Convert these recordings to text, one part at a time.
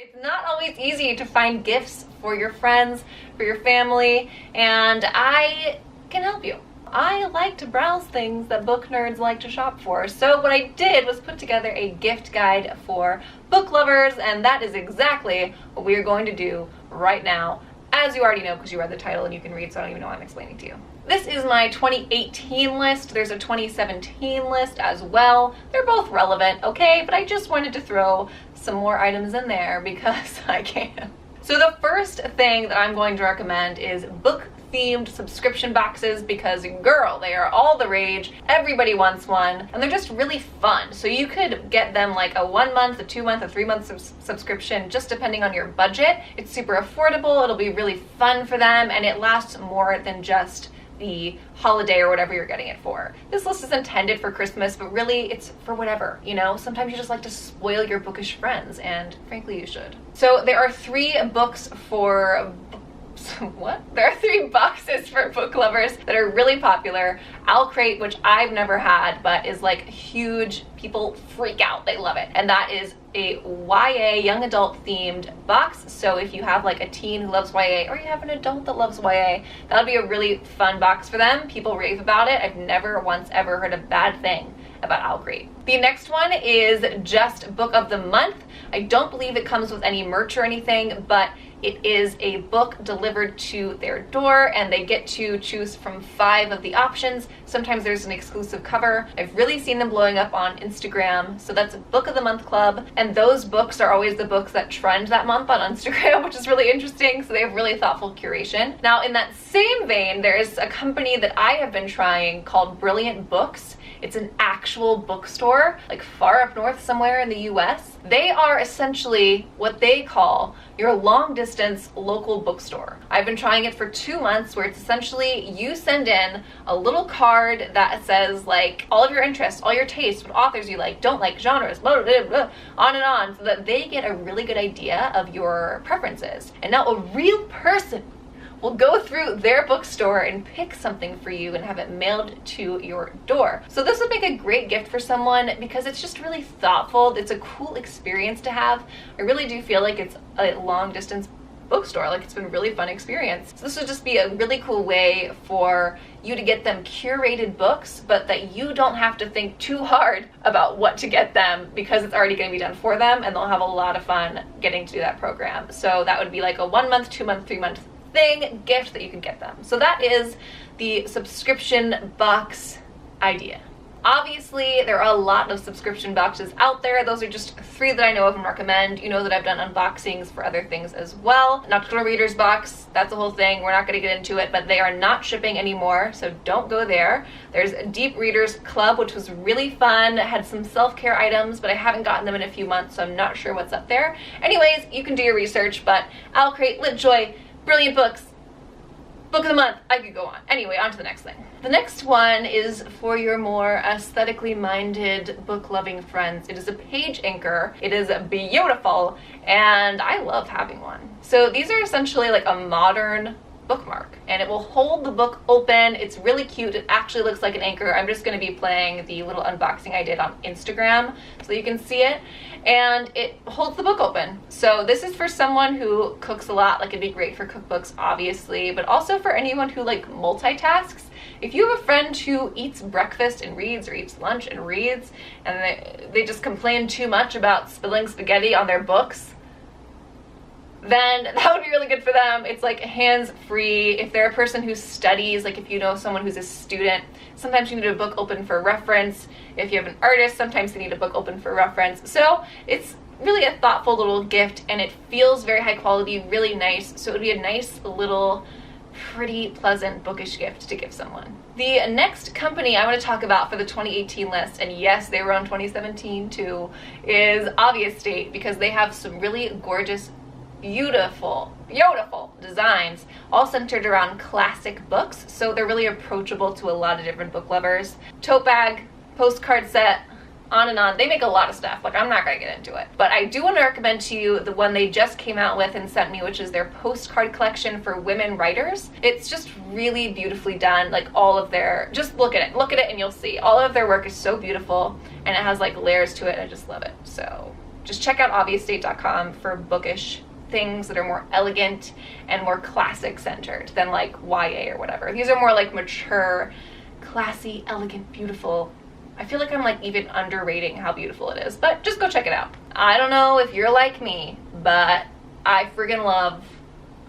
It's not always easy to find gifts for your friends, for your family, and I can help you. I like to browse things that book nerds like to shop for, so what I did was put together a gift guide for book lovers, and that is exactly what we are going to do right now, as you already know because you read the title and you can read, so I don't even know what I'm explaining to you. This is my 2018 list. There's a 2017 list as well. They're both relevant, okay? But I just wanted to throw some more items in there because I can. So the first thing that I'm going to recommend is book-themed subscription boxes because, girl, they are all the rage. Everybody wants one, and they're just really fun. So you could get them like a 1 month, a 2 month, a 3 month subscription, just depending on your budget. It's super affordable, it'll be really fun for them, and it lasts more than just the holiday or whatever you're getting it for. This list is intended for Christmas, but really it's for whatever, you know? Sometimes you just like to spoil your bookish friends, and frankly you should. So there are 3 books for There are 3 boxes for book lovers that are really popular. OwlCrate, which I've never had, but is like huge. People freak out. They love it. And that is a YA, young adult themed box. So if you have like a teen who loves YA, or you have an adult that loves YA, that'll be a really fun box for them. People rave about it. I've never once ever heard a bad thing about OwlCrate. The next one is just Book of the Month. I don't believe it comes with any merch or anything, but it is a book delivered to their door, and they get to choose from 5 of the options. Sometimes there's an exclusive cover. I've really seen them blowing up on Instagram, so that's a Book of the Month club, and those books are always the books that trend that month on Instagram, which is really interesting, so they have really thoughtful curation. Now, in that same vein, there's a company that I have been trying called Brilliant Books. It's an actual bookstore, like far up north somewhere in the US. They are essentially what they call your long-distance local bookstore. I've been trying it for 2 months, where it's essentially you send in a little card that says like all of your interests, all your tastes, what authors you like, don't like, genres, blah, blah, blah, on and on, so that they get a really good idea of your preferences. And now a real person will go through their bookstore and pick something for you and have it mailed to your door. So this would make a great gift for someone because it's just really thoughtful. It's a cool experience to have. I really do feel like it's a long distance bookstore. Like, it's been a really fun experience. So this would just be a really cool way for you to get them curated books, but that you don't have to think too hard about what to get them because it's already going to be done for them, and they'll have a lot of fun getting to do that program. So that would be like a 1 month, 2 month, 3 month gift that you can get them. So that is the subscription box idea. Obviously, there are a lot of subscription boxes out there. Those are just 3 that I know of and recommend. You know that I've done unboxings for other things as well. Nocturnal Readers box, that's a whole thing. We're not going to get into it, but they are not shipping anymore, so don't go there. There's Deep Readers Club, which was really fun. It had some self-care items, but I haven't gotten them in a few months, so I'm not sure what's up there. Anyways, you can do your research, but OwlCrate, LitJoy, Brilliant Books, Book of the Month, I could go on. Anyway, on to the next thing. The next one is for your more aesthetically minded book-loving friends. It is a page anchor. It is beautiful, and I love having one. So these are essentially like a modern bookmark, and it will hold the book open. It's really cute. It actually looks like an anchor. I'm just going to be playing the little unboxing I did on Instagram so you can see it, and it holds the book open. So this is for someone who cooks a lot. Like, it'd be great for cookbooks, obviously, but also for anyone who like multitasks. If you have a friend who eats breakfast and reads, or eats lunch and reads, and they just complain too much about spilling spaghetti on their books, then that would be really good for them. It's like hands-free. If they're a person who studies, like if you know someone who's a student, sometimes you need a book open for reference. If you have an artist, sometimes they need a book open for reference. So it's really a thoughtful little gift, and it feels very high quality, really nice. So it would be a nice little, pretty pleasant bookish gift to give someone. The next company I want to talk about for the 2018 list, and yes, they were on 2017 too, is Obvious State, because they have some really gorgeous, beautiful designs, all centered around classic books, so they're really approachable to a lot of different book lovers. Tote bag, postcard set, on and on. They make a lot of stuff. Like, I'm not gonna get into it, but I do want to recommend to you the one they just came out with and sent me, which is their postcard collection for women writers. It's just really beautifully done. Like, all of their, just look at it and you'll see all of their work is so beautiful, and it has like layers to it. I just love it. So just check out obviousdate.com for bookish things that are more elegant and more classic centered than like YA or whatever. These are more like mature, classy, elegant, beautiful. I feel like I'm like even underrating how beautiful it is, but just go check it out. I don't know if you're like me, but I friggin' love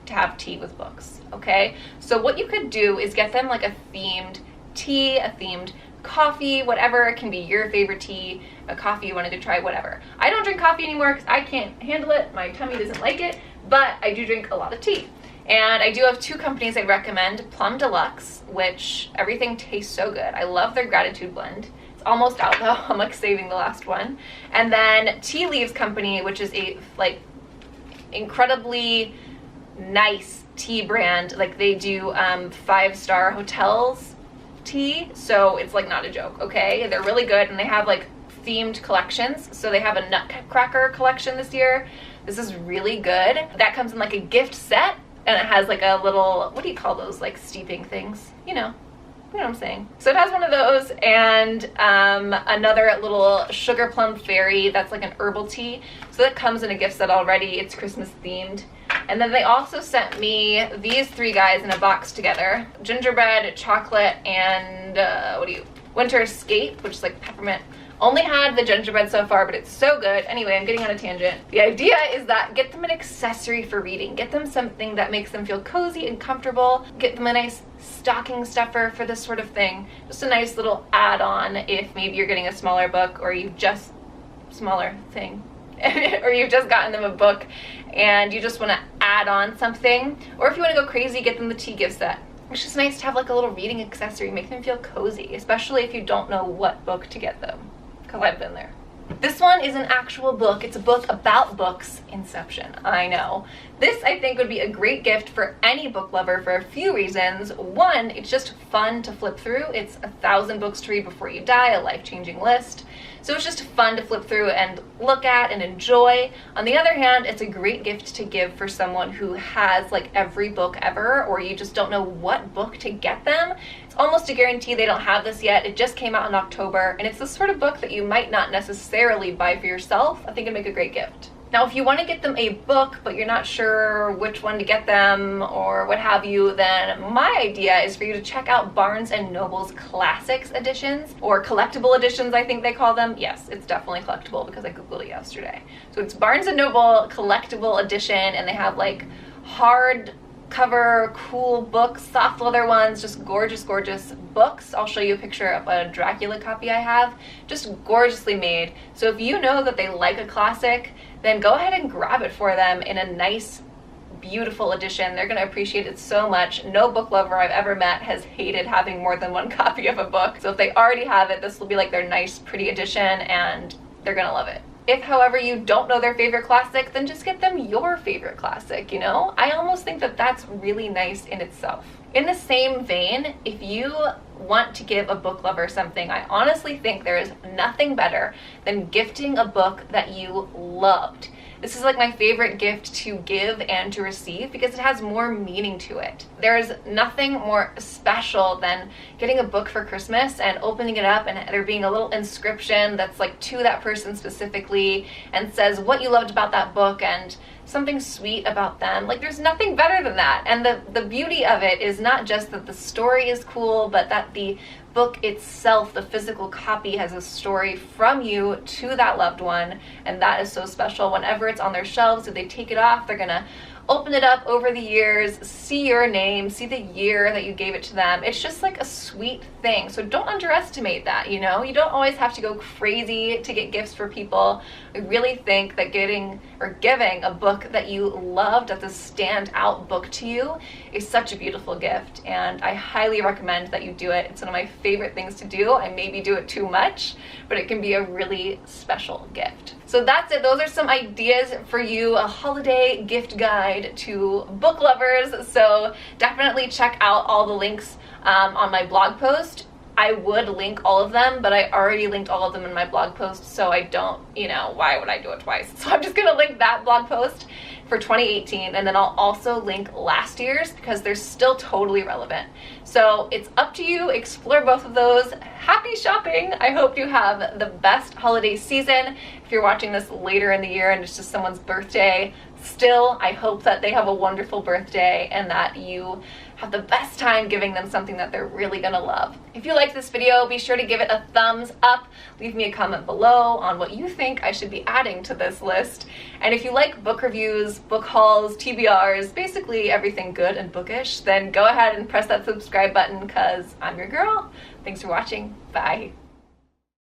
to have tea with books, okay? So what you could do is get them like a themed tea, a themed coffee, whatever. It can be your favorite tea, a coffee you wanted to try, whatever. I don't drink coffee anymore because I can't handle it. My tummy doesn't like it, but I do drink a lot of tea. And I do have 2 companies I recommend. Plum Deluxe, which everything tastes so good. I love their Gratitude blend. It's almost out though. I'm like saving the last one. And then Tea Leaves Company, which is a like incredibly nice tea brand. Like they do 5-star hotels tea, so it's like not a joke, okay? They're really good, and they have like themed collections. So they have a nutcracker collection this year. This is really good. That comes in like a gift set, and it has like a little, what do you call those, like steeping things, you know what I'm saying. So it has one of those, and another little sugar plum fairy that's like an herbal tea. So that comes in a gift set already. It's Christmas themed. And then they also sent me these 3 guys in a box together: gingerbread, chocolate, and Winter Escape, which is like peppermint. Only had the gingerbread so far, but it's so good. Anyway, I'm getting on a tangent. The idea is that get them an accessory for reading. Get them something that makes them feel cozy and comfortable. Get them a nice stocking stuffer for this sort of thing. Just a nice little add-on if maybe you're getting a smaller book, or you've just smaller thing. Or you've just gotten them a book and you just want to add on something. Or if you want to go crazy, get them the tea gift set. It's just nice to have like a little reading accessory, make them feel cozy, especially if you don't know what book to get them, because I've been there. This one is an actual book. It's a book about books. Inception. I know. This, I think, would be a great gift for any book lover for a few reasons. One, it's just fun to flip through. It's 1,000 books to read before you die, a life-changing list. So it's just fun to flip through and look at and enjoy. On the other hand, it's a great gift to give for someone who has like every book ever, or you just don't know what book to get them. It's almost a guarantee they don't have this yet. It just came out in October, and it's the sort of book that you might not necessarily buy for yourself. I think it'd make a great gift. Now, if you want to get them a book, but you're not sure which one to get them or what have you, then my idea is for you to check out Barnes & Noble's Classics editions, or collectible editions, I think they call them. Yes, it's definitely collectible because I Googled it yesterday. So it's Barnes & Noble collectible edition, and they have like hard cover, cool books, soft leather ones, just gorgeous, gorgeous books. I'll show you a picture of a Dracula copy I have, just gorgeously made. So if you know that they like a classic, then go ahead and grab it for them in a nice, beautiful edition. They're gonna appreciate it so much. No book lover I've ever met has hated having more than one copy of a book. So if they already have it, this will be like their nice, pretty edition, and they're gonna love it. If, however, you don't know their favorite classic, then just get them your favorite classic, you know? I almost think that that's really nice in itself. In the same vein, if you want to give a book lover something, I honestly think there is nothing better than gifting a book that you loved. This is like my favorite gift to give and to receive because it has more meaning to it. There is nothing more special than getting a book for Christmas and opening it up and there being a little inscription that's like to that person specifically and says what you loved about that book and something sweet about them. Like, there's nothing better than that. And the beauty of it is not just that the story is cool, but that the book itself, the physical copy, has a story from you to that loved one, and that is so special. Whenever it's on their shelves, if they take it off, they're gonna open it up over the years, see your name, see the year that you gave it to them. It's just like a sweet thing. So don't underestimate that, you know? You don't always have to go crazy to get gifts for people. I really think that getting or giving a book that you loved, that's a standout book to you, is such a beautiful gift, and I highly recommend that you do it. It's one of my favorite things to do. I maybe do it too much, but it can be a really special gift. So that's it. Those are some ideas for you, a holiday gift guide to book lovers. So definitely check out all the links on my blog post. I would link all of them, but I already linked all of them in my blog post, so I don't, you know, why would I do it twice? So I'm just gonna link that blog post. for 2018, and then I'll also link last year's because they're still totally relevant. So it's up to you. Explore both of those. Happy shopping. I hope you have the best holiday season. If you're watching this later in the year and it's just someone's birthday, still, I hope that they have a wonderful birthday and that you have the best time giving them something that they're really gonna love. If you liked this video, be sure to give it a thumbs up. Leave me a comment below on what you think I should be adding to this list. And if you like book reviews, book hauls, TBRs, basically everything good and bookish, then go ahead and press that subscribe button because I'm your girl. Thanks for watching. Bye.